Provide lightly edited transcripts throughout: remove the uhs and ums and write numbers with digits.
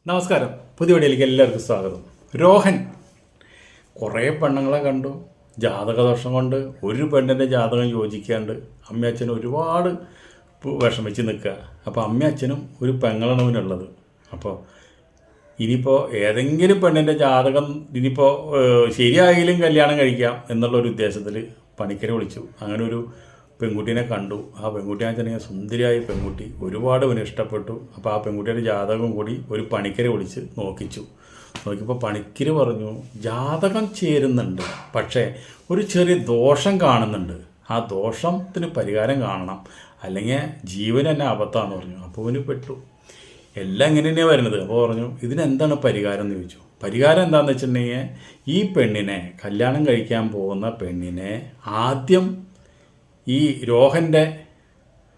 നമസ്കാരം. പുതിയ വീഡിയോയിലേക്ക് എല്ലാവർക്കും സ്വാഗതം. രോഹൻ കുറേ പെണ്ണുങ്ങളെ കണ്ടു. ജാതകദോഷം കൊണ്ട് ഒരു പെണ്ണിൻ്റെ ജാതകം യോജിക്കാണ്ട് അമ്മയച്ഛനും ഒരുപാട് വിഷമിച്ച് നിൽക്കുക. അപ്പോൾ അമ്മയച്ഛനും ഒരു പെങ്ങളണവനുള്ളത്. അപ്പോൾ ഇനിയിപ്പോൾ ഏതെങ്കിലും പെണ്ണിൻ്റെ ജാതകം ഇനിയിപ്പോൾ ശരിയായാലും കല്യാണം കഴിക്കാം എന്നുള്ളൊരു ഉദ്ദേശത്തിൽ പണിക്കരെ വിളിച്ചു. അങ്ങനെ ഒരു പെൺകുട്ടീനെ കണ്ടു. ആ പെൺകുട്ടിയെ വെച്ചിട്ടുണ്ടെങ്കിൽ സുന്ദരിയായ പെൺകുട്ടി, ഒരുപാട് അവന് ഇഷ്ടപ്പെട്ടു. അപ്പോൾ ആ പെൺകുട്ടിയുടെ ജാതകം കൂടി ഒരു പണിക്കരെ വിളിച്ച് നോക്കിയപ്പോൾ പണിക്കര് പറഞ്ഞു, ജാതകം ചേരുന്നുണ്ട്, പക്ഷേ ഒരു ചെറിയ ദോഷം കാണുന്നുണ്ട്, ആ ദോഷത്തിന് പരിഹാരം കാണണം, അല്ലെങ്കിൽ ജീവൻ തന്നെ അബദ്ധമാണെന്ന് പറഞ്ഞു. അപ്പോൾ അവന് പെട്ടു. എല്ലാം ഇങ്ങനെ തന്നെയാണ് വരുന്നത്. അപ്പോൾ പറഞ്ഞു, ഇതിനെന്താണ് പരിഹാരം എന്ന് ചോദിച്ചു. പരിഹാരം എന്താണെന്ന് വെച്ചിട്ടുണ്ടെങ്കിൽ ഈ പെണ്ണിനെ, കല്യാണം കഴിക്കാൻ പോകുന്ന പെണ്ണിനെ ആദ്യം ഈ രോഹൻ്റെ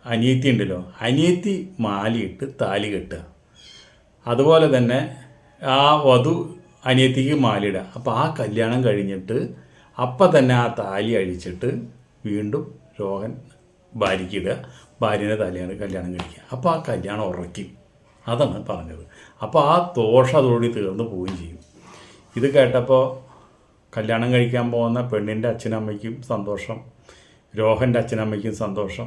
അനിയത്തി ഉണ്ടല്ലോ, അനിയത്തി മാലയിട്ട് താലി കെട്ടുക. അതുപോലെ തന്നെ ആ വധു അനിയത്തിക്ക് മാലയിടുക. അപ്പോൾ ആ കല്യാണം കഴിഞ്ഞിട്ട് അപ്പം തന്നെ ആ താലി അഴിച്ചിട്ട് വീണ്ടും രോഹൻ ഭാര്യയ്ക്കിടുക, ഭാര്യനെ തലയാണ് കല്യാണം കഴിക്കുക. അപ്പോൾ ആ കല്യാണം ഉറയ്ക്കും. അതാണ് പറഞ്ഞത്. അപ്പോൾ ആ ദോഷം അതോടുകൂടി തീർന്ന് പോവുകയും ചെയ്യും. ഇത് കേട്ടപ്പോൾ കല്യാണം കഴിക്കാൻ പോകുന്ന പെണ്ണിൻ്റെ അച്ഛനമ്മയ്ക്കും സന്തോഷം, രോഹൻ്റെ അച്ഛനമ്മയ്ക്കും സന്തോഷം,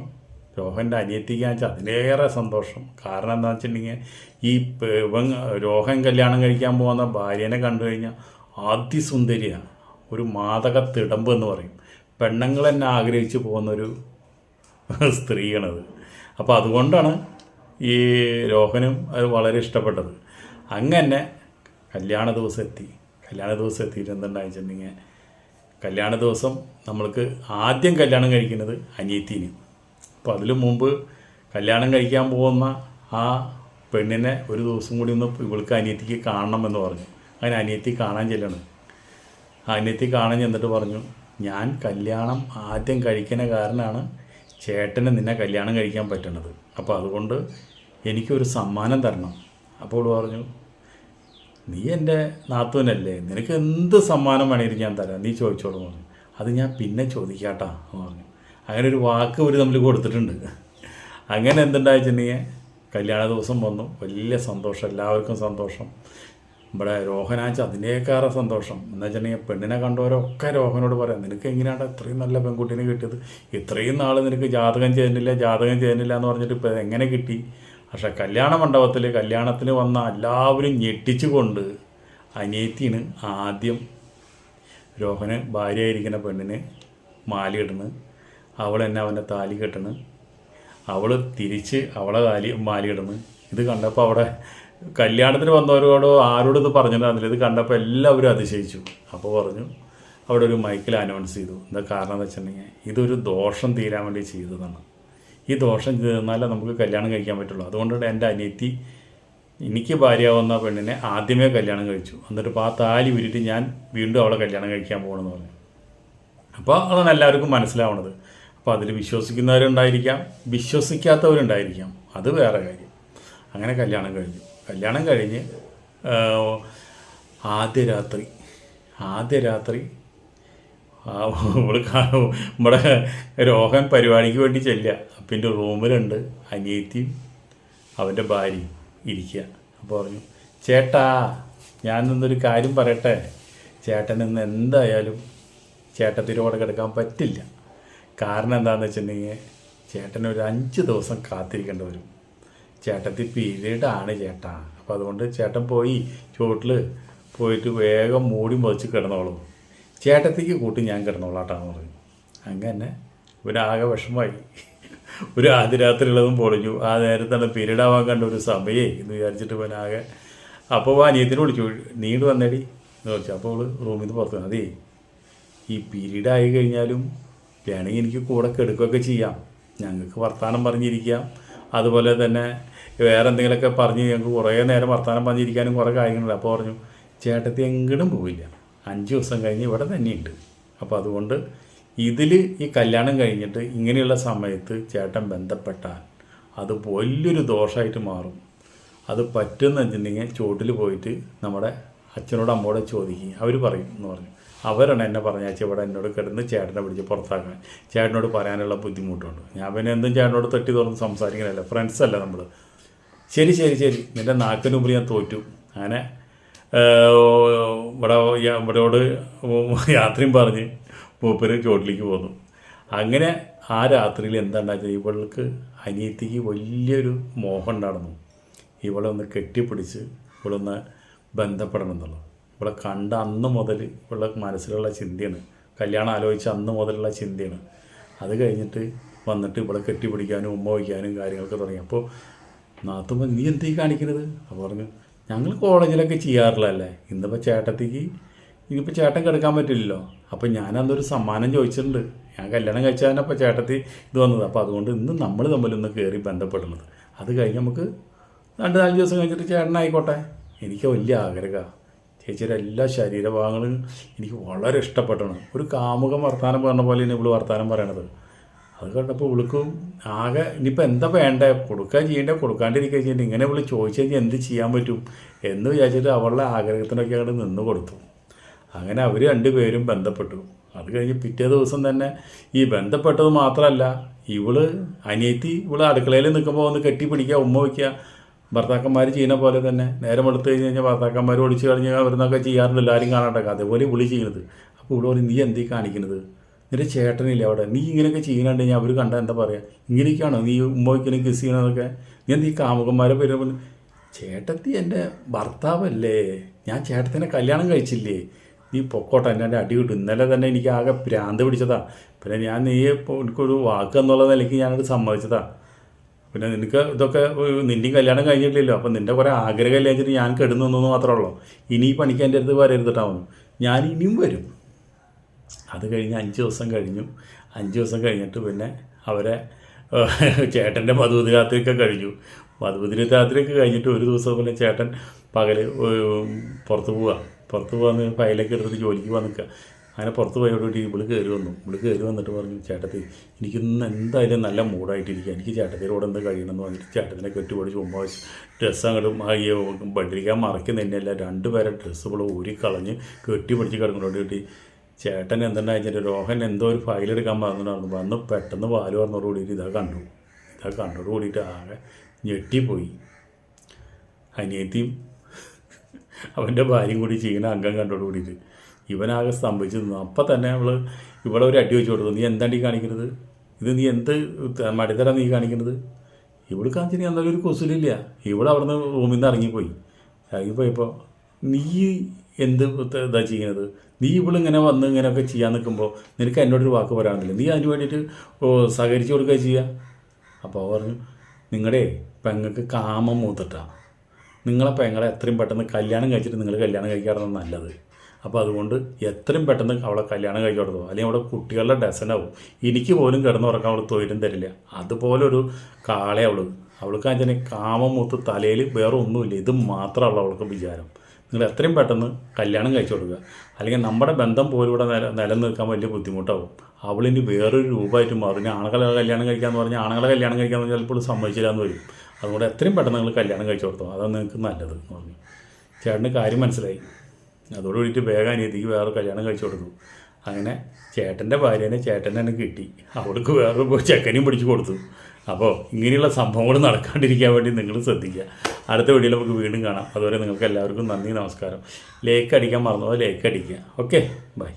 രോഹൻ്റെ അനിയത്തിക്കാന്ന് വെച്ചാൽ അതിലേറെ സന്തോഷം. കാരണം എന്താണെന്ന് വെച്ചിട്ടുണ്ടെങ്കിൽ ഈ രോഹൻ കല്യാണം കഴിക്കാൻ പോകുന്ന ഭാര്യനെ കണ്ടു കഴിഞ്ഞാൽ അതിസുന്ദരിയാണ്, ഒരു മാതക തിടമ്പ് എന്ന് പറയും. പെണ്ണുങ്ങൾ തന്നെ ആഗ്രഹിച്ചു പോകുന്നൊരു സ്ത്രീയാണത്. അപ്പോൾ അതുകൊണ്ടാണ് ഈ രോഹനും അത് വളരെ ഇഷ്ടപ്പെട്ടത്. അങ്ങനെ കല്യാണ ദിവസം എത്തിയിട്ട് എന്തുണ്ടായിട്ടുണ്ടെങ്കിൽ, കല്യാണ ദിവസം നമ്മൾക്ക് ആദ്യം കല്യാണം കഴിക്കുന്നത് അനിയത്തീന്. അപ്പോൾ അതിനു മുമ്പ് കല്യാണം കഴിക്കാൻ പോകുന്ന ആ പെണ്ണിനെ ഒരു ദിവസം കൂടി ഒന്ന് ഇവൾക്ക് അനിയത്തിക്ക് കാണണമെന്ന് പറഞ്ഞു. അങ്ങനെ അനിയത്തി കാണാൻ ചെല്ലണം. അനിയത്തി കാണാൻ ചെന്നിട്ട് പറഞ്ഞു, ഞാൻ കല്യാണം ആദ്യം കഴിക്കുന്ന കാരണമാണ് ചേട്ടന് നിന്നെ കല്യാണം കഴിക്കാൻ പറ്റണത്. അപ്പോൾ അതുകൊണ്ട് എനിക്കൊരു സമ്മാനം തരണം. അപ്പോൾ പറഞ്ഞു, നീ എൻ്റെ നാത്തൂനല്ലേ, നിനക്ക് എന്ത് സമ്മാനം വേണമെങ്കിലും ഞാൻ തരാം, നീ ചോദിച്ചോളൂ പറഞ്ഞു. അത് ഞാൻ പിന്നെ ചോദിക്കാട്ടാ എന്ന് പറഞ്ഞു. അങ്ങനെ ഒരു വാക്ക് ഒരു തമ്മിൽ കൊടുത്തിട്ടുണ്ട്. അങ്ങനെ എന്തുണ്ടായിട്ടുണ്ടെങ്കിൽ കല്യാണ ദിവസം വന്നു. വലിയ സന്തോഷം, എല്ലാവർക്കും സന്തോഷം. ഇവിടെ രോഹനാച്ച അതിനേക്കാറെ സന്തോഷം. എന്ന് വെച്ചിട്ടുണ്ടെങ്കിൽ പെണ്ണിനെ കണ്ടവരൊക്കെ രോഹനോട് പറയാം, നിനക്ക് എങ്ങനെയാണ് ഇത്രയും നല്ല പെൺകുട്ടീനെ കിട്ടിയത്, ഇത്രയും നാൾ നിനക്ക് ജാതകം ചെയ്യുന്നില്ല എന്ന് പറഞ്ഞിട്ട് ഇപ്പോൾ എങ്ങനെ കിട്ടി. പക്ഷേ കല്യാണ മണ്ഡപത്തിൽ കല്യാണത്തിന് വന്ന എല്ലാവരും ഞെട്ടിച്ചുകൊണ്ട് അനിയത്തിന് ആദ്യം രോഹന് ഭാര്യയായിരിക്കുന്ന പെണ്ണിന് മാലയിടണ്, അവൾ തന്നെ അവൻ്റെ താലി കെട്ടണ്, അവൾ തിരിച്ച് അവളെ മാലയിടണ്. ഇത് കണ്ടപ്പോൾ അവിടെ കല്യാണത്തിന് വന്നവരോട് ആരോട് ഇത് പറഞ്ഞിട്ടുണ്ടായിരുന്നില്ല. ഇത് കണ്ടപ്പോൾ എല്ലാവരും അതിശയിച്ചു. അപ്പോൾ പറഞ്ഞു, അവിടെ ഒരു മൈക്കിൽ അനൗൺസ് ചെയ്തു. എന്താ കാരണം എന്ന് വെച്ചിട്ടുണ്ടെങ്കിൽ ഇതൊരു ദോഷം തീരാൻ വേണ്ടി ചെയ്തതാണ്. ഈ ദോഷം തീർന്നാലേ നമുക്ക് കല്യാണം കഴിക്കാൻ പറ്റുള്ളൂ. അതുകൊണ്ടാണ് എൻ്റെ അനിയത്തി എനിക്ക് ഭാര്യയാവുന്ന പെണ്ണിനെ ആദ്യമേ കല്യാണം കഴിച്ചു, എന്നിട്ട് ഇപ്പോൾ ആ താലി ഉരുട്ടി ഞാൻ വീണ്ടും അവളെ കല്യാണം കഴിക്കാൻ പോകണമെന്ന് പറഞ്ഞു. അപ്പോൾ അതാണ് എല്ലാവർക്കും മനസ്സിലാവണത്. അപ്പോൾ അതിൽ വിശ്വസിക്കുന്നവരുണ്ടായിരിക്കാം, വിശ്വസിക്കാത്തവരുണ്ടായിരിക്കാം, അത് വേറെ കാര്യം. അങ്ങനെ കല്യാണം കഴിഞ്ഞ് ആദ്യ രാത്രി നമ്മുടെ രോഹൻ പരിപാടിക്ക് വേണ്ടി ചെല്ലുക. അപ്പം എൻ്റെ റൂമിലുണ്ട് അനിയത്തിയും അവൻ്റെ ഭാര്യയും ഇരിക്കുക. അപ്പോൾ പറഞ്ഞു, ചേട്ടാ ഞാൻ നിന്നൊരു കാര്യം പറയട്ടെ, ചേട്ടൻ ഇന്ന് എന്തായാലും ചേട്ടത്തിരോടെ കിടക്കാൻ പറ്റില്ല. കാരണം എന്താണെന്ന് വെച്ചിട്ടുണ്ടെങ്കിൽ ചേട്ടൻ ഒരു 5 ദിവസം കാത്തിരിക്കേണ്ടി വരും. ചേട്ടത്തി പീരീഡാണ് ചേട്ടാ. അപ്പോൾ അതുകൊണ്ട് ചേട്ടൻ പോയി ചുവട്ടിൽ പോയിട്ട് വേഗം മൂടി മുതച്ച് കിടന്നോളൂ, ചേട്ടത്തിക്ക് കൂട്ടി ഞാൻ കിടന്നോളാട്ടാന്ന് പറഞ്ഞു. അങ്ങനെ ഇവനാകെ വിഷമമായി. ഒരു ആദ്യ രാത്രി ഉള്ളതും പൊളിഞ്ഞു. ആ നേരത്താണ് പീരീഡ് ആവാൻ കണ്ട ഒരു സമയേ എന്ന് വിചാരിച്ചിട്ട് ഇവനാകെ. അപ്പോൾ അനിയത്തിനെ വിളിച്ചു, നീണ്ട് വന്നേടി എന്ന് ചോദിച്ചു. അപ്പോൾ അവൾ റൂമിൽ നിന്ന് പുറത്തു, അതേ ഈ പീരീഡ് ആയി കഴിഞ്ഞാലും വേണമെങ്കിൽ എനിക്ക് കൂടെ കെടുക്കുകയൊക്കെ ചെയ്യാം, ഞങ്ങൾക്ക് വർത്തമാനം പറഞ്ഞിരിക്കാം, അതുപോലെ തന്നെ വേറെ എന്തെങ്കിലുമൊക്കെ പറഞ്ഞ് ഞങ്ങൾക്ക് കുറേ നേരം വർത്തമാനം പറഞ്ഞിരിക്കാനും കുറേ കാര്യങ്ങളുണ്ട്. അപ്പോൾ പറഞ്ഞു, ചേട്ടത്തി എങ്ങോട്ടും പോവില്ല, 5 ദിവസം കഴിഞ്ഞ് ഇവിടെ തന്നെയുണ്ട്. അപ്പോൾ അതുകൊണ്ട് ഇതിൽ ഈ കല്യാണം കഴിഞ്ഞിട്ട് ഇങ്ങനെയുള്ള സമയത്ത് ചേട്ടൻ ബന്ധപ്പെട്ടാൽ അത് വലിയൊരു ദോഷമായിട്ട് മാറും. അത് പറ്റുമെന്ന് വെച്ചിട്ടുണ്ടെങ്കിൽ ചുവട്ടിൽ പോയിട്ട് നമ്മുടെ അച്ഛനോട് അമ്മോടെ ചോദിക്കുക, അവർ പറയും എന്ന് പറഞ്ഞു. അവരാണ് എന്നെ പറഞ്ഞാൽ ഇവിടെ എന്നോട് കിടന്ന് ചേട്ടനെ പിടിച്ച് പുറത്താക്കാൻ, ചേട്ടനോട് പറയാനുള്ള ബുദ്ധിമുട്ടുണ്ട്. ഞാൻ പിന്നെ എന്തും ചേട്ടനോട് തട്ടി തുറന്ന് സംസാരിക്കണമല്ല, ഫ്രണ്ട്സല്ല നമ്മൾ. ശരി നിൻ്റെ നാക്കിന് മുമ്പിൽ ഞാൻ തോറ്റു, അങ്ങനെ ഇവിടെയോട് യാത്രയും പറഞ്ഞ് മൂപ്പര് ചോട്ടിലേക്ക് പോന്നു. അങ്ങനെ ആ രാത്രിയിൽ എന്താണ്ടാച്ചാൽ ഇവൾക്ക് അനിയത്തിക്ക് വലിയൊരു മോഹം ഉണ്ടായിരുന്നു, ഇവളെ ഒന്ന് കെട്ടിപ്പിടിച്ച് ഇവളൊന്ന് ബന്ധപ്പെടണം എന്നുള്ളത്. ഇവളെ കണ്ട അന്ന് മുതൽ ഇവളുടെ മനസ്സിലുള്ള ചിന്തയാണ്, കല്യാണം ആലോചിച്ച അന്ന് മുതലുള്ള ചിന്തയാണ്. അത് കഴിഞ്ഞിട്ട് വന്നിട്ട് ഇവളെ കെട്ടിപ്പിടിക്കാനും ഉമ്മ വയ്ക്കാനും കാര്യങ്ങളൊക്കെ തുടങ്ങി. അപ്പോൾ നാത്തുമ്പോൾ നീ എന്തീ കാണിക്കുന്നത്? അപ്പോൾ പറഞ്ഞു, ഞങ്ങൾ കോളേജിലൊക്കെ ചെയ്യാറില്ലല്ലേ, ഇന്നിപ്പോൾ ചേട്ടത്തിക്ക് ഇനിയിപ്പോൾ ചേട്ടൻ കിടക്കാൻ പറ്റില്ലല്ലോ, അപ്പോൾ ഞാൻ അന്നൊരു സമ്മാനം ചോദിച്ചിട്ടുണ്ട്, ഞാൻ കല്യാണം കഴിച്ചാൽ അപ്പോൾ ചേട്ടത്തി ഇത് വന്നത്, അപ്പോൾ അതുകൊണ്ട് ഇന്ന് നമ്മൾ തമ്മിലൊന്ന് കയറി ബന്ധപ്പെടുന്നത്, അത് കഴിഞ്ഞ് നമുക്ക് 2-4 ദിവസം കഴിഞ്ഞിട്ട് ചേട്ടനായിക്കോട്ടെ. എനിക്ക് വലിയ ആഗ്രഹമാണ്, ചേച്ചിയുടെ എല്ലാ ശരീരഭാഗങ്ങളും എനിക്ക് വളരെ ഇഷ്ടപ്പെട്ടാണ്. ഒരു കാമുകം വർത്തമാനം പറഞ്ഞ പോലെയാണ് ഇവള് വർത്തമാനം പറയണത്. അത് കണ്ടപ്പോൾ ഇവൾക്കും ആകെ ഇനിയിപ്പോൾ എന്താ വേണ്ടേ, കൊടുക്കാൻ ചെയ്യേണ്ടേ കൊടുക്കാണ്ടിരിക്കുക ചെയ്യേണ്ടത്, ഇങ്ങനെ ഇവള് ചോദിച്ചു കഴിഞ്ഞാൽ എന്ത് ചെയ്യാൻ പറ്റും എന്ന് വിചാരിച്ചിട്ട് അവളുടെ ആഗ്രഹത്തിനൊക്കെ അങ്ങോട്ട് നിന്ന് കൊടുത്തു. അങ്ങനെ അവർ 2 പേരും ബന്ധപ്പെട്ടു. അത് കഴിഞ്ഞ് പിറ്റേ ദിവസം തന്നെ ഈ ബന്ധപ്പെട്ടത് മാത്രമല്ല, അനിയത്തി അടുക്കളയിൽ നിൽക്കുമ്പോൾ ഒന്ന് കെട്ടിപ്പിടിക്കുക, ഉമ്മ വയ്ക്കുക, ഭർത്താക്കന്മാർ ചെയ്യുന്ന പോലെ തന്നെ. നേരം എടുത്തു കഴിഞ്ഞ് കഴിഞ്ഞാൽ ഭർത്താക്കന്മാർ ഒളിച്ച് കഴിഞ്ഞ് അവരുന്നൊക്കെ ചെയ്യാറുണ്ടല്ലോ, ആരും കാണാണ്ടൊക്കെ, അതേപോലെ ചെയ്യുന്നത്. അപ്പോൾ പറയും, നീ എന്തീ കാണിക്കുന്നത്, നിന്റെ ചേട്ടനില്ല അവിടെ, നീ ഇങ്ങനെയൊക്കെ ചെയ്യാണ്ട് കഴിഞ്ഞാൽ അവർ കണ്ടാൽ എന്താ പറയുക, ഇങ്ങനെയൊക്കെയാണോ നീ ഉമ്മ വയ്ക്കണേ കിസ് ചെയ്യണതൊക്കെ, നീ എന്ത് ഈ കാമുകന്മാരെ പേര്, ചേട്ടത്തി എൻ്റെ ഭർത്താവല്ലേ, ഞാൻ ചേട്ടത്തിനെ കല്യാണം കഴിച്ചില്ലേ, നീ പൊക്കോട്ടെ, എൻ്റെ അടി കിട്ടും. ഇന്നലെ തന്നെ എനിക്ക് ആകെ ഭ്രാന്ത് പിടിച്ചതാ, പിന്നെ ഞാൻ എനിക്കൊരു വാക്ക് എന്നുള്ള നിലയ്ക്ക് ഞാനത് സമ്മതിച്ചതാ, പിന്നെ നിനക്ക് ഇതൊക്കെ നിൻ്റെയും കല്യാണം കഴിഞ്ഞിട്ടില്ലല്ലോ, അപ്പം നിൻ്റെ കുറേ ആഗ്രഹമില്ല വെച്ചിട്ട് ഞാൻ കെടുന്നു എന്നൊന്നും മാത്രമേ ഉള്ളൂ, ഇനി ഈ പണിക്ക് എൻ്റെ അടുത്ത് വരരുതിട്ടാവുന്നു, ഞാൻ ഇനിയും വരും. അത് കഴിഞ്ഞ് 5 ദിവസം കഴിഞ്ഞു. 5 ദിവസം കഴിഞ്ഞിട്ട് പിന്നെ അവരെ ചേട്ടൻ്റെ മധുവിധി രാത്രിയൊക്കെ കഴിഞ്ഞു. മധുവിധി രാത്രിയൊക്കെ കഴിഞ്ഞിട്ട് ഒരു ദിവസം പോലെ ചേട്ടൻ പകൽ പുറത്ത് പോകാൻ ഫയലൊക്കെ എടുത്തിട്ട് ജോലിക്ക് പോകാൻ നിൽക്കുക. അങ്ങനെ പുറത്ത് പോയോടുകൂടി ഇവള് കയറി വന്നിട്ട് പറഞ്ഞു, ചേട്ടത്തി എനിക്കിന്ന് എന്തായാലും നല്ല മൂഡായിട്ടിരിക്കുക, എനിക്ക് ചേട്ടത്തിയോടെ എന്ത് കഴിയണമെന്ന് പറഞ്ഞിട്ട് ചേട്ടത്തിനെ കെട്ടിപ്പൊടിച്ച് ഉമ്മ ഡ്രസ്സ് അങ്ങോട്ട് പഠിക്കാൻ മറക്കുന്നതന്നെയല്ല, 2 പേരെ ഡ്രസ്സ് ഇവള് ഊരിക്കളഞ്ഞ് കെട്ടിപ്പിടിച്ച് കിടക്കുന്നതോട് കൂടി ചേട്ടൻ എന്തുണ്ടായിച്ചിട്ട് രോഹൻ എന്തോ ഒരു ഫയലെടുക്കാൻ പറഞ്ഞിട്ടുണ്ടായിരുന്നു. വന്ന് പെട്ടെന്ന് പാല് പറഞ്ഞതോട് കൂടിയിട്ട് ഇതാ കണ്ടോട് കൂടിയിട്ട് ആകെ ഞെട്ടിപ്പോയി. അനിയത്തിയും അവൻ്റെ ഭാര്യയും കൂടി ചെയ്യുന്ന അംഗം കണ്ടോട് കൂടിയിട്ട് ഇവനാകെ സ്തംഭിച്ചു നിന്നു. അപ്പം തന്നെ ഇവിടെ ഒരു അടി വെച്ച് കൊടുത്തു, നീ എന്താണ്ടി കാണിക്കുന്നത്, ഇത് നീ എന്ത് മടിത്തരാ നീ കാണിക്കുന്നത്, ഇവിടെ കാണിച്ചിട്ട് എന്തായാലും ഒരു കുസലില്ല. അവിടെ നിന്ന് റൂമിൽ നിന്ന് ഇറങ്ങിപ്പോയപ്പോൾ നീ എന്ത് ഇതാ ചെയ്യുന്നത്, നീ ഇങ്ങനെ വന്ന് ഇങ്ങനെയൊക്കെ ചെയ്യാൻ നിൽക്കുമ്പോൾ നിനക്ക് എന്നോടൊരു വാക്ക് പറയാനില്ല, നീ അതിന് വേണ്ടിയിട്ട് സഹകരിച്ചു കൊടുക്കുക ചെയ്യുക. അപ്പോൾ പറഞ്ഞു, നിങ്ങളുടെ പെങ്ങൾക്ക് കാമം മൂത്തിട്ടാണ്, നിങ്ങളെ പെങ്ങളെ എത്രയും പെട്ടെന്ന് കല്യാണം കഴിച്ചിട്ട് നിങ്ങൾ കല്യാണം കഴിക്കാറാണ് നല്ലത്. അപ്പോൾ അതുകൊണ്ട് എത്രയും പെട്ടെന്ന് അവളെ കല്യാണം കഴിച്ചു കൊടുത്തു, അല്ലെങ്കിൽ അവിടെ കുട്ടികളുടെ ഡസനാവും, എനിക്ക് പോലും കിടന്നുറക്കാൻ അവൾ തൊഴിലും തരില്ല. അതുപോലൊരു കാളെ അവൾക്ക് അതിനെ കാമം മൂത്ത് തലയിൽ വേറെ ഒന്നുമില്ല, ഇത് മാത്രമല്ല അവൾക്ക് വിചാരം. നിങ്ങൾ എത്രയും പെട്ടെന്ന് കല്യാണം കഴിച്ചു കൊടുക്കുക, അല്ലെങ്കിൽ നമ്മുടെ ബന്ധം പോലും ഇവിടെ നിലനിൽക്കാൻ വലിയ ബുദ്ധിമുട്ടാവും. അവളിനി വേറൊരു രൂപമായിട്ട് മാറും. ആണുങ്ങളെ കല്യാണം കഴിക്കാമെന്ന് പറഞ്ഞാൽ ആണുങ്ങളെ കല്യാണം കഴിക്കാമെന്ന് ചിലപ്പോൾ സമ്മതിച്ചില്ല എന്ന് വരും. അതുകൊണ്ട് എത്രയും പെട്ടെന്ന് നിങ്ങൾ കല്യാണം കഴിച്ചു കൊടുത്തോ, അതാണ് നിങ്ങൾക്ക് നല്ലത് എന്ന് പറഞ്ഞു. ചേട്ടന് കാര്യം മനസ്സിലായി. അതോടുകൂടിയിട്ട് വേഗം അനിയത്തിക്ക് വേറെ കല്യാണം കഴിച്ചു കൊടുത്തു. അങ്ങനെ ചേട്ടൻ്റെ ഭാര്യനെ ചേട്ടൻ തന്നെ കിട്ടി, അവൾക്ക് വേറെ ചെക്കനെയും പിടിച്ച് കൊടുത്തു. അപ്പോൾ ഇങ്ങനെയുള്ള സംഭവങ്ങൾ നടക്കാണ്ടിരിക്കാൻ വേണ്ടി നിങ്ങൾ ശ്രദ്ധിക്കുക. അടുത്ത വീഡിയോയിൽ നമുക്ക് വീണ്ടും കാണാം. അതുവരെ നിങ്ങൾക്ക് എല്ലാവർക്കും നന്ദി, നമസ്കാരം. ലേക്ക് അടിക്കാൻ മറന്നോ, ലേക്ക് അടിക്കുക. Okay, by.